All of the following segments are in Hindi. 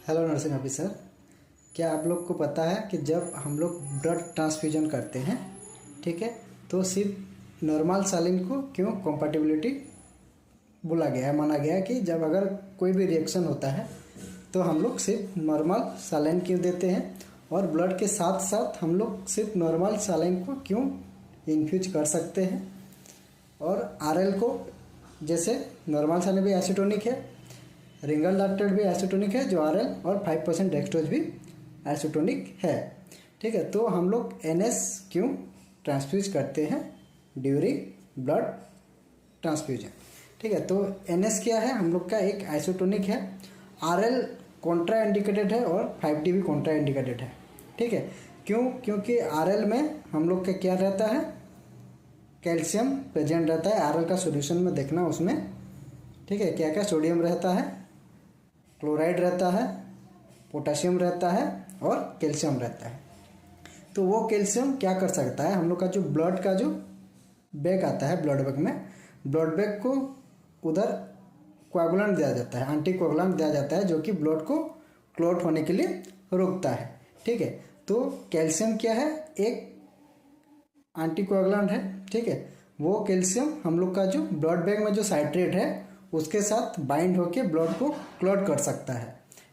हेलो नर्सिंग ऑफिसर, क्या आप लोग को पता है कि जब हम लोग ब्लड ट्रांसफ्यूजन करते हैं, ठीक है, तो सिर्फ नॉर्मल सैलाइन को क्यों कंपैटिबिलिटी बोला गया है, माना गया है कि जब अगर कोई भी रिएक्शन होता है तो हम लोग सिर्फ नॉर्मल सैलाइन क्यों देते हैं और ब्लड के साथ साथ हम लोग सिर्फ नॉर्मल सैलाइन को क्यों इन्फ्यूज कर सकते हैं। और आरएल को जैसे नॉर्मल सैलाइन भी एसिटोनिक है, रिंगल डॉक्टर भी एसिटोनिक है जो आरएल, और 5% डेक्सट्रोज भी एसिटोनिक है। ठीक है, तो हम लोग एनएस क्यों ट्रांसफ्यूज करते हैं ड्यूरिंग ब्लड ट्रांसफ्यूजन। ठीक है, तो एनएस क्या है, हम लोग का एक आइसोटोनिक है, आरएल कॉन्ट्रा इंडिकेटेड है और 5D भी कॉन्ट्रा इंडिकेटेड है। ठीक है, क्यों? क्योंकि आरएल में हम लोग का क्या रहता है, कैल्शियम प्रेजेंट रहता है। आरएल का सॉल्यूशन में देखना उसमें, ठीक है, क्या क्या सोडियम रहता है, क्लोराइड रहता है, पोटेशियम रहता है और कैल्शियम रहता है। तो वो कैल्शियम क्या कर सकता है, हम लोग का जो ब्लड का जो बैग आता है, ब्लड बैग में, ब्लड बैग को उधर कोआगुलेंट दिया जाता है, एंटी कोआगुलेंट दिया जाता है जो कि ब्लड को क्लॉट होने के लिए रोकता है। ठीक है, तो कैल्शियम क्या है, एक एंटी कोआगुलेंट है। ठीक है, वो कैल्शियम हम लोग का जो ब्लड बैग में जो साइट्रेट है उसके साथ बाइंड होके ब्लड को क्लॉट कर सकता है।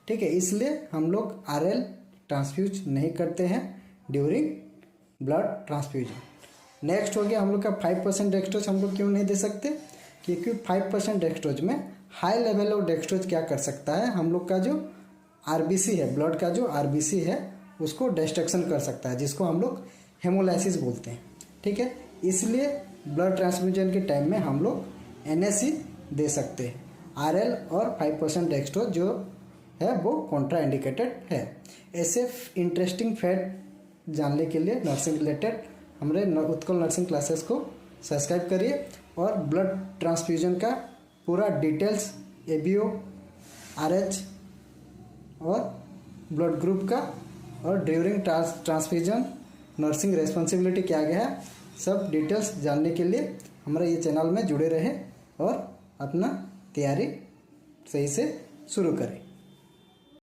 ठीक है, इसलिए हम लोग आरएल ट्रांसफ्यूज नहीं करते हैं ड्यूरिंग ब्लड ट्रांसफ्यूजन। नेक्स्ट हो गया हम लोग का 5% डेक्सट्रोज हम लोग क्यों नहीं दे सकते, क्योंकि 5% डेक्सट्रोज में हाई लेवल ऑफ डेक्सट्रोज क्या कर सकता है, हम लोग का जो आरबीसी है, ब्लड का जो आरबीसी है उसको डिस्ट्रक्शन कर सकता है, जिसको हम लोग हेमोलाइसिस बोलते हैं। ठीक है, इसलिए ब्लड ट्रांसफ्यूजन के टाइम में हम लोग एनएससी दे सकते हैं। आरएल और 5% डेक्सट्रोज जो है वो कॉन्ट्रा इंडिकेटेड है। ऐसे इंटरेस्टिंग फैक्ट जानने के लिए नर्सिंग रिलेटेड हमारे उत्कल नर्सिंग क्लासेस को सब्सक्राइब करिए और ब्लड ट्रांसफ्यूजन का पूरा डिटेल्स, एबीओ, आरएच और ब्लड ग्रुप का और ड्यूरिंग ट्रांसफ्यूजन नर्सिंग रेस्पॉन्सिबिलिटी क्या गया है, सब डिटेल्स जानने के लिए हमारे ये चैनल में जुड़े रहें और अपना तैयारी सही से शुरू करें।